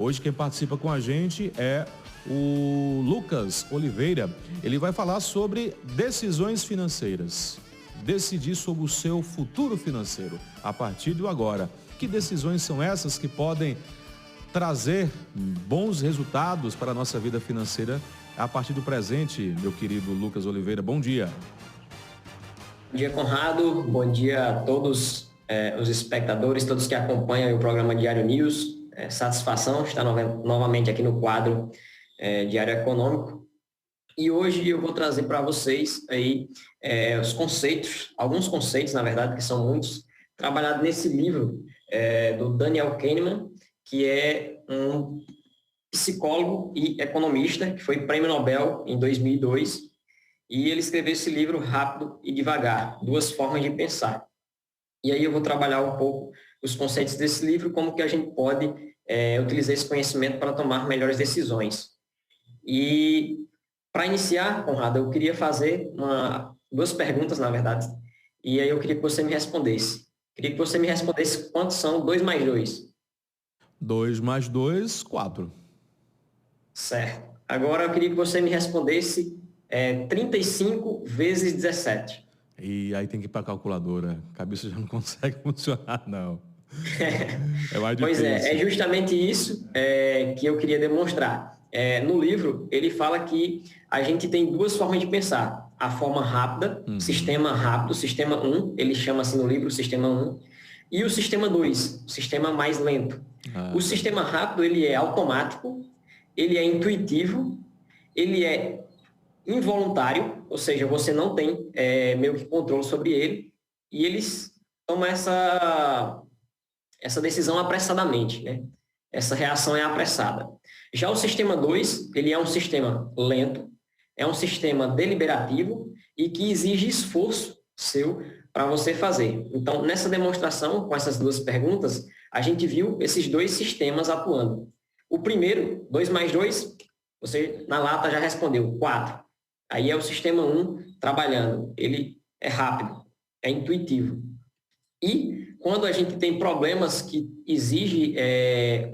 Hoje quem participa com a gente é o Lucas Oliveira. Ele vai falar sobre decisões financeiras. Decidir sobre o seu futuro financeiro a partir do agora. Que decisões são essas que podem trazer bons resultados para a nossa vida financeira a partir do presente, meu querido Lucas Oliveira? Bom dia. Bom dia, Conrado. Bom dia a todos os espectadores, todos que acompanham o programa Diário News. Satisfação estar novamente aqui no quadro Diário Econômico. E hoje eu vou trazer para vocês aí os conceitos, alguns conceitos, na verdade, que são muitos, trabalhados nesse livro do Daniel Kahneman, que é um psicólogo e economista, que foi prêmio Nobel em 2002, e ele escreveu esse livro Rápido e Devagar, Duas Formas de Pensar. E aí eu vou trabalhar um pouco os conceitos desse livro, como que a gente pode utilizar esse conhecimento para tomar melhores decisões. E para iniciar, Conrado, eu queria fazer duas perguntas, na verdade, e aí eu queria que você me respondesse. Queria que você me respondesse quantos são 2 mais 2. 2 mais 2, 4. Certo. Agora eu queria que você me respondesse 35 vezes 17. E aí tem que ir para a calculadora. A cabeça já não consegue funcionar, não. É mais difícil. Pois é justamente isso que eu queria demonstrar. No livro, ele fala que a gente tem duas formas de pensar. A forma rápida, sistema rápido, sistema 1, ele chama assim no livro, sistema 1, e o sistema 2, o sistema mais lento. O sistema rápido, ele é automático, ele é intuitivo, ele é involuntário, ou seja, você não tem meio que controle sobre ele, e eles tomam essa decisão apressadamente, né? Essa reação é apressada. Já o sistema 2, ele é um sistema lento, é um sistema deliberativo e que exige esforço seu para você fazer. Então, nessa demonstração, com essas duas perguntas, a gente viu esses dois sistemas atuando. O primeiro, 2 mais 2, você na lata já respondeu, 4. Aí é o sistema 1 trabalhando. Ele é rápido, é intuitivo. E quando a gente tem problemas que exigem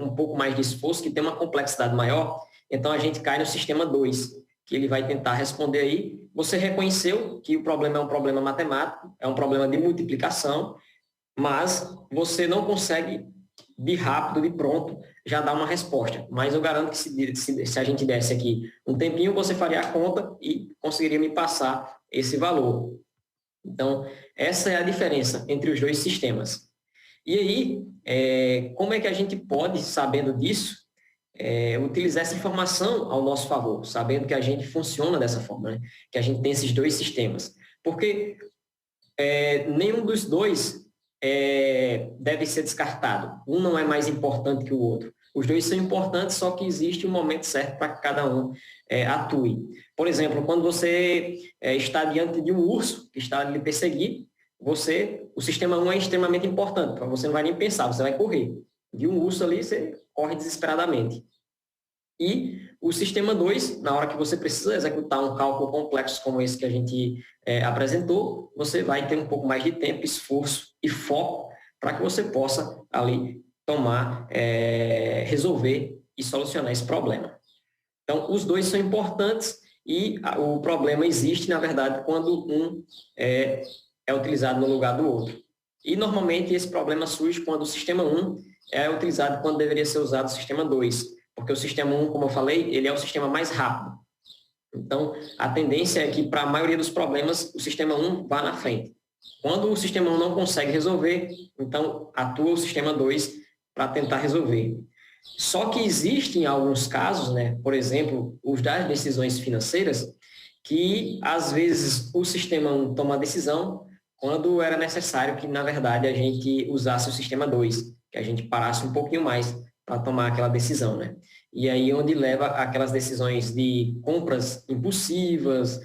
um pouco mais de esforço, que tem uma complexidade maior, então a gente cai no sistema 2, que ele vai tentar responder aí. Você reconheceu que o problema é um problema matemático, é um problema de multiplicação, mas você não consegue, de rápido, de pronto, já dar uma resposta. Mas eu garanto que se a gente desse aqui um tempinho, você faria a conta e conseguiria me passar esse valor. Então, essa é a diferença entre os dois sistemas. E aí, como é que a gente pode, sabendo disso, utilizar essa informação ao nosso favor, sabendo que a gente funciona dessa forma, né? Que a gente tem esses dois sistemas? Porque nenhum dos dois deve ser descartado. Um não é mais importante que o outro. Os dois são importantes, só que existe um momento certo para que cada um atue. Por exemplo, quando você está diante de um urso que está a lhe perseguir, o sistema 1 é extremamente importante, você não vai nem pensar, você vai correr. Viu um urso ali, você corre desesperadamente. E o sistema 2, na hora que você precisa executar um cálculo complexo como esse que a gente apresentou, você vai ter um pouco mais de tempo, esforço e foco para que você possa ali resolver e solucionar esse problema. Então, os dois são importantes e o problema existe, na verdade, quando um é utilizado no lugar do outro. E, normalmente, esse problema surge quando o sistema 1 é utilizado quando deveria ser usado o sistema 2, porque o sistema 1, como eu falei, ele é o sistema mais rápido. Então, a tendência é que, para a maioria dos problemas, o sistema 1 vá na frente. Quando o sistema 1 não consegue resolver, então atua o sistema 2 para tentar resolver. Só que existem alguns casos, né, por exemplo, os das decisões financeiras, que às vezes o sistema 1 toma a decisão quando era necessário que, na verdade, a gente usasse o sistema 2, que a gente parasse um pouquinho mais para tomar aquela decisão, né? E aí onde leva aquelas decisões de compras impulsivas,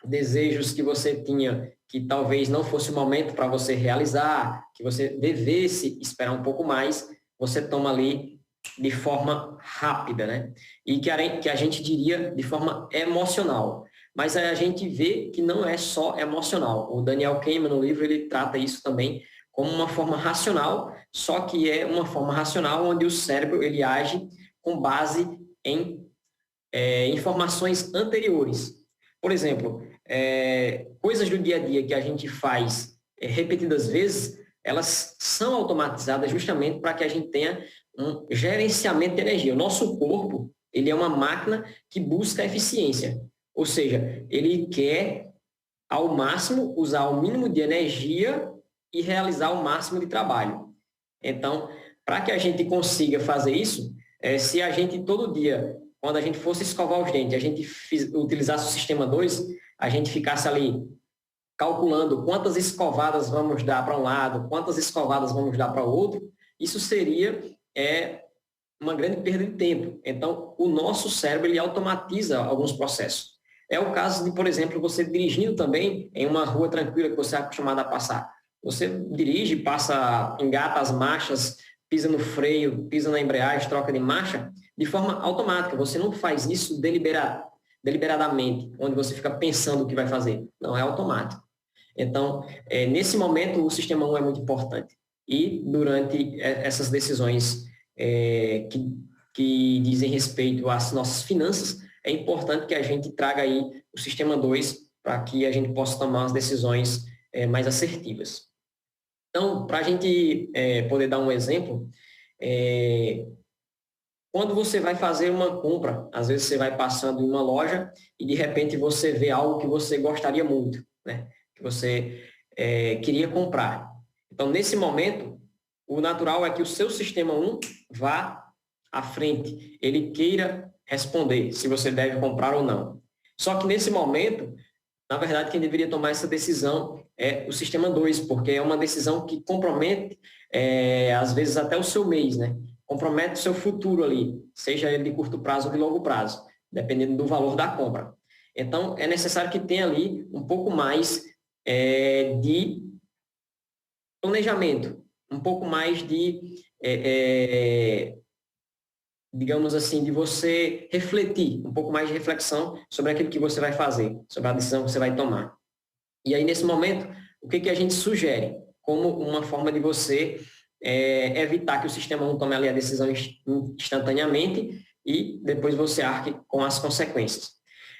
desejos que você tinha que talvez não fosse o momento para você realizar, que você devesse esperar um pouco mais, você toma ali de forma rápida, né? E que a gente diria de forma emocional. Mas a gente vê que não é só emocional. O Daniel Kahneman, no livro, ele trata isso também como uma forma racional, só que é uma forma racional onde o cérebro ele age com base em informações anteriores. Por exemplo, coisas do dia a dia que a gente faz repetidas vezes, elas são automatizadas justamente para que a gente tenha um gerenciamento de energia. O nosso corpo, ele é uma máquina que busca eficiência, ou seja, ele quer ao máximo usar o mínimo de energia e realizar o máximo de trabalho. Então, para que a gente consiga fazer isso, se a gente todo dia, quando a gente fosse escovar os dentes, a gente utilizasse o sistema 2, a gente ficasse ali calculando quantas escovadas vamos dar para um lado, quantas escovadas vamos dar para o outro, isso seria uma grande perda de tempo. Então, o nosso cérebro ele automatiza alguns processos. É o caso de, por exemplo, você dirigindo também em uma rua tranquila que você é acostumado a passar. Você dirige, passa, engata as marchas, pisa no freio, pisa na embreagem, troca de marcha, de forma automática. Você não faz isso deliberadamente, onde você fica pensando o que vai fazer. Não, é automático. Então, nesse momento, o sistema 1 é muito importante. E durante essas decisões que dizem respeito às nossas finanças, é importante que a gente traga aí o sistema 2 para que a gente possa tomar as decisões mais assertivas. Então, para a gente poder dar um exemplo, quando você vai fazer uma compra, às vezes você vai passando em uma loja e de repente você vê algo que você gostaria muito, né? Que você queria comprar. Então, nesse momento, o natural é que o seu sistema 1 vá à frente, ele queira responder se você deve comprar ou não. Só que nesse momento, na verdade, quem deveria tomar essa decisão é o sistema 2, porque é uma decisão que compromete, às vezes, até o seu mês, né? Compromete o seu futuro ali, seja ele de curto prazo ou de longo prazo, dependendo do valor da compra. Então, é necessário que tenha ali um pouco mais de planejamento, um pouco mais de digamos assim, de você refletir, um pouco mais de reflexão sobre aquilo que você vai fazer, sobre a decisão que você vai tomar. E aí, nesse momento, o que a gente sugere como uma forma de você evitar que o sistema 1 tome ali a decisão instantaneamente e depois você arque com as consequências?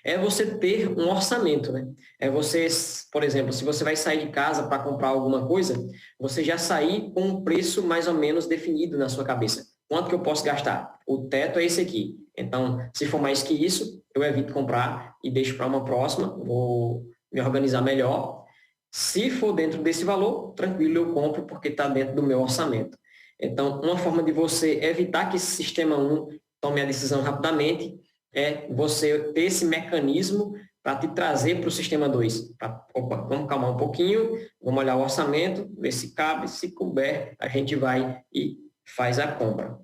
É você ter um orçamento, né? É você, por exemplo, se você vai sair de casa para comprar alguma coisa, você já sair com um preço mais ou menos definido na sua cabeça. Quanto que eu posso gastar? O teto é esse aqui. Então, se for mais que isso, eu evito comprar e deixo para uma próxima, vou me organizar melhor. Se for dentro desse valor, tranquilo, eu compro porque está dentro do meu orçamento. Então, uma forma de você evitar que esse sistema 1 tome a decisão rapidamente é você ter esse mecanismo para te trazer para o sistema 2. Opa, vamos calmar um pouquinho, vamos olhar o orçamento, ver se cabe, se couber, a gente vai e faz a compra.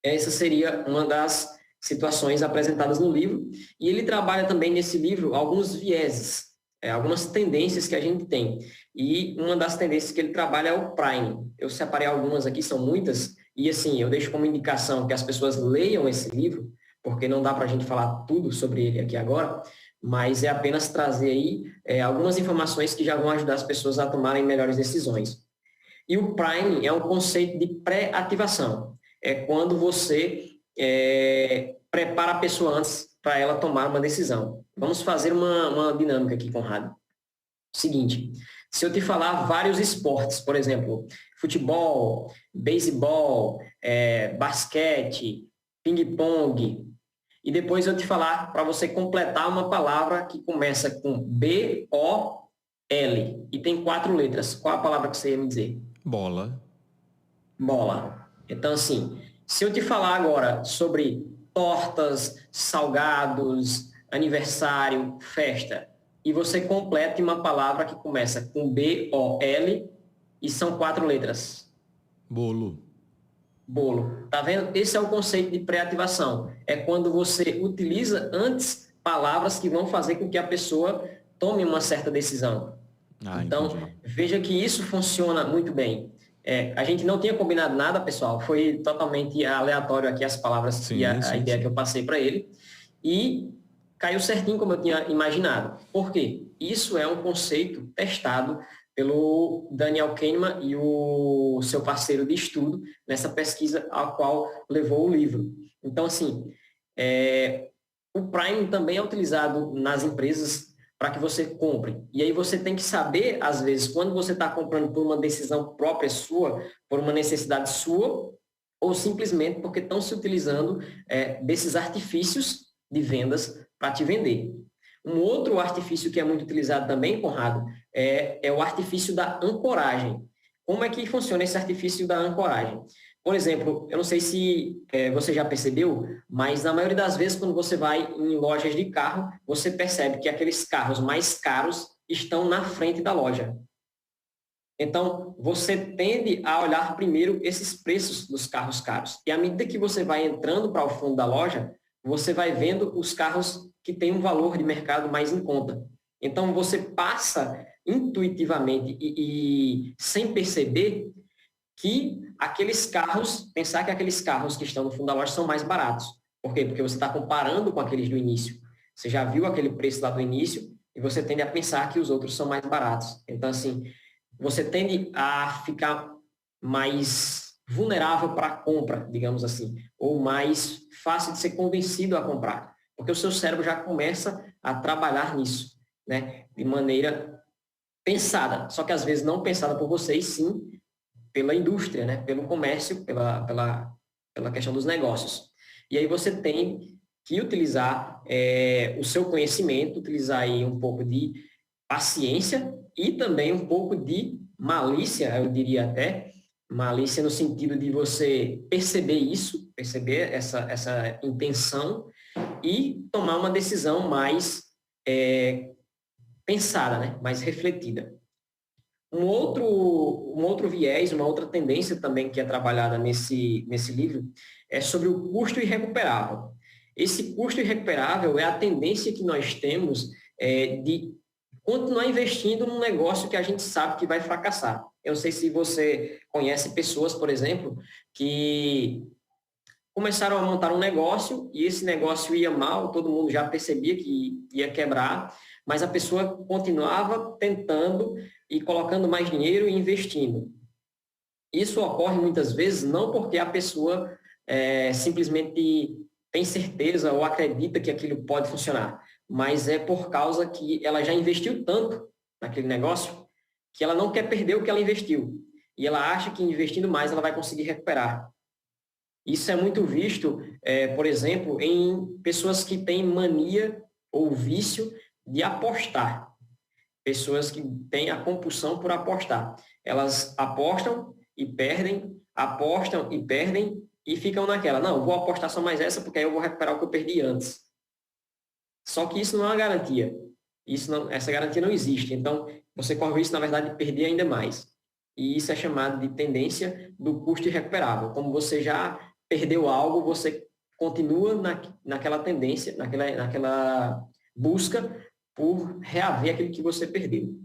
Essa seria uma das situações apresentadas no livro. E ele trabalha também nesse livro alguns vieses, algumas tendências que a gente tem. E uma das tendências que ele trabalha é o Prime. Eu separei algumas aqui, são muitas, e assim, eu deixo como indicação que as pessoas leiam esse livro, porque não dá para a gente falar tudo sobre ele aqui agora, mas é apenas trazer aí algumas informações que já vão ajudar as pessoas a tomarem melhores decisões. E o Prime é um conceito de pré-ativação. É quando você prepara a pessoa antes para ela tomar uma decisão. Vamos fazer uma dinâmica aqui, Conrado. Seguinte, se eu te falar vários esportes, por exemplo, futebol, beisebol, basquete, ping-pong, e depois eu te falar para você completar uma palavra que começa com B-O-L e tem 4 letras. Qual a palavra que você ia me dizer? Bola. Bola. Então, assim, se eu te falar agora sobre tortas, salgados, aniversário, festa, e você complete uma palavra que começa com B-O-L e são 4 letras. Bolo. Bolo. Tá vendo? Esse é o conceito de pré-ativação. É quando você utiliza antes palavras que vão fazer com que a pessoa tome uma certa decisão. Então, entendi. Veja que isso funciona muito bem. A gente não tinha combinado nada, pessoal. Foi totalmente aleatório aqui as palavras e a ideia que eu passei para ele. E caiu certinho como eu tinha imaginado. Por quê? Isso é um conceito testado pelo Daniel Kahneman e o seu parceiro de estudo nessa pesquisa a qual levou o livro. Então, assim, o Prime também é utilizado nas empresas para que você compre. E aí você tem que saber, às vezes, quando você está comprando por uma decisão própria sua, por uma necessidade sua, ou simplesmente porque estão se utilizando desses artifícios de vendas para te vender. Um outro artifício que é muito utilizado também, Conrado, é o artifício da ancoragem. Como é que funciona esse artifício da ancoragem? Por exemplo, eu não sei se você já percebeu, mas na maioria das vezes, quando você vai em lojas de carro, você percebe que aqueles carros mais caros estão na frente da loja. Então, você tende a olhar primeiro esses preços dos carros caros. E à medida que você vai entrando para o fundo da loja, você vai vendo os carros que têm um valor de mercado mais em conta. Então, você passa intuitivamente e sem perceber que aqueles carros, pensar que aqueles carros que estão no fundo da loja são mais baratos. Por quê? Porque você está comparando com aqueles do início. Você já viu aquele preço lá do início e você tende a pensar que os outros são mais baratos. Então, assim, você tende a ficar mais vulnerável para a compra, digamos assim, ou mais fácil de ser convencido a comprar, porque o seu cérebro já começa a trabalhar nisso, né, de maneira pensada, só que às vezes não pensada por vocês, sim pela indústria, né, pelo comércio, pela questão dos negócios. E aí você tem que utilizar o seu conhecimento, utilizar aí um pouco de paciência e também um pouco de malícia, eu diria até, malícia no sentido de você perceber isso, perceber essa intenção e tomar uma decisão mais pensada, né? Mais refletida. Um outro viés, uma outra tendência também que é trabalhada nesse livro é sobre o custo irrecuperável. Esse custo irrecuperável é a tendência que nós temos de continuar investindo num negócio que a gente sabe que vai fracassar. Eu não sei se você conhece pessoas, por exemplo, que começaram a montar um negócio e esse negócio ia mal, todo mundo já percebia que ia quebrar, mas a pessoa continuava tentando e colocando mais dinheiro e investindo. Isso ocorre muitas vezes não porque a pessoa simplesmente tem certeza ou acredita que aquilo pode funcionar, mas é por causa que ela já investiu tanto naquele negócio que ela não quer perder o que ela investiu. E ela acha que investindo mais ela vai conseguir recuperar. Isso é muito visto, por exemplo, em pessoas que têm mania ou vício de apostar. Pessoas que têm a compulsão por apostar. Elas apostam e perdem, apostam e perdem e ficam naquela. Não, vou apostar só mais essa porque aí eu vou recuperar o que eu perdi antes. Só que isso não é uma garantia. Essa garantia não existe. Então, você corre o risco, na verdade, de perder ainda mais. E isso é chamado de tendência do custo irrecuperável. Como você já perdeu algo, você continua naquela tendência, naquela busca por reaver aquilo que você perdeu.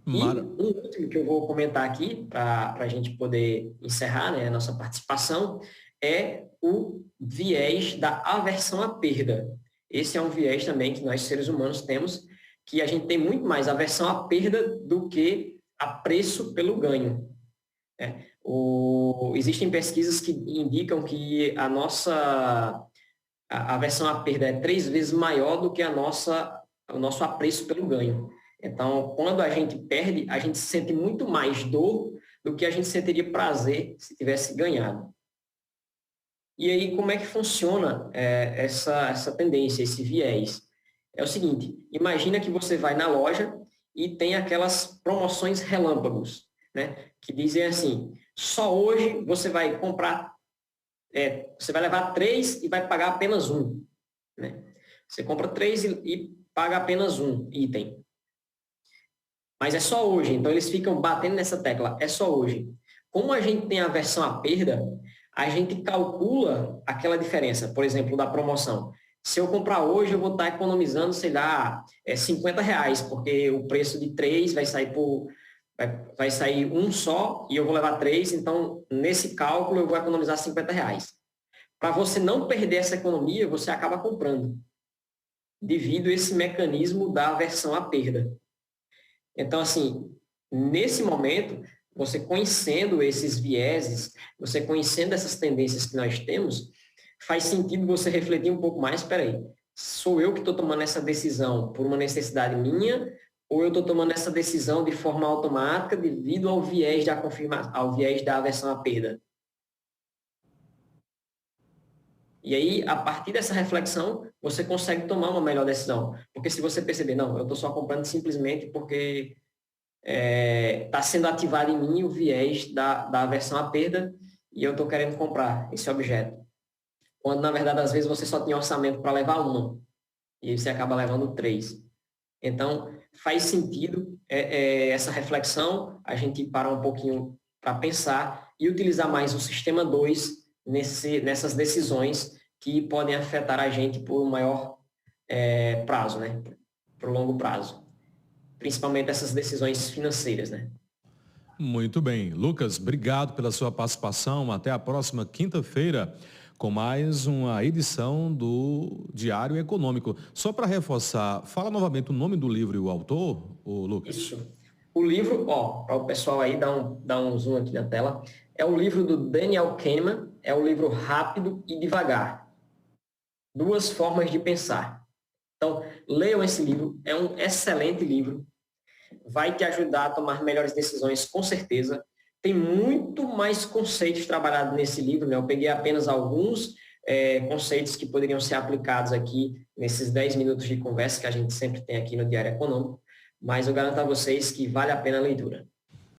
E um último que eu vou comentar aqui, para a gente poder encerrar, né, a nossa participação, é o viés da aversão à perda. Esse é um viés também que nós, seres humanos, temos, que a gente tem muito mais aversão à perda do que apreço pelo ganho. Existem pesquisas que indicam que a aversão à perda é 3 vezes maior do que o nosso apreço pelo ganho. Então, quando a gente perde, a gente sente muito mais dor do que a gente sentiria prazer se tivesse ganhado. E aí, como é que funciona essa tendência, esse viés? É o seguinte, imagina que você vai na loja e tem aquelas promoções relâmpagos, né? Que dizem assim, só hoje você vai comprar, você vai levar 3 e vai pagar apenas 1. Né? Você compra 3 e paga apenas 1 item. Mas é só hoje, então eles ficam batendo nessa tecla, é só hoje. Como a gente tem aversão à perda, a gente calcula aquela diferença, por exemplo, da promoção. Se eu comprar hoje, eu vou estar economizando, sei lá, R$50, porque o preço de 3 vai sair um só e eu vou levar 3, então nesse cálculo eu vou economizar R$50. Para você não perder essa economia, você acaba comprando, devido a esse mecanismo da aversão à perda. Então, assim, nesse momento, você conhecendo esses vieses, você conhecendo essas tendências que nós temos, faz sentido você refletir um pouco mais, espera aí, sou eu que estou tomando essa decisão por uma necessidade minha, ou eu estou tomando essa decisão de forma automática devido ao viés da confirmação, ao viés da aversão à perda? E aí, a partir dessa reflexão, você consegue tomar uma melhor decisão. Porque se você perceber, não, eu estou só comprando simplesmente porque está sendo ativado em mim o viés da aversão à perda e eu estou querendo comprar esse objeto. Quando, na verdade, às vezes você só tinha orçamento para levar uma e você acaba levando 3. Então, faz sentido essa reflexão, a gente parar um pouquinho para pensar e utilizar mais o sistema 2 nessas decisões que podem afetar a gente por um maior prazo, né? Por longo prazo. Principalmente essas decisões financeiras, né? Muito bem. Lucas, obrigado pela sua participação. Até a próxima quinta-feira com mais uma edição do Diário Econômico. Só para reforçar, fala novamente o nome do livro e o autor, o Lucas. Isso. O livro, para o pessoal aí dar um zoom aqui na tela, é o livro do Daniel Kahneman, é o livro Rápido e Devagar. 2 formas de pensar. Então, leiam esse livro, é um excelente livro, vai te ajudar a tomar melhores decisões, com certeza. Tem muito mais conceitos trabalhados nesse livro, né? Eu peguei apenas alguns conceitos que poderiam ser aplicados aqui nesses 10 minutos de conversa que a gente sempre tem aqui no Diário Econômico, mas eu garanto a vocês que vale a pena a leitura.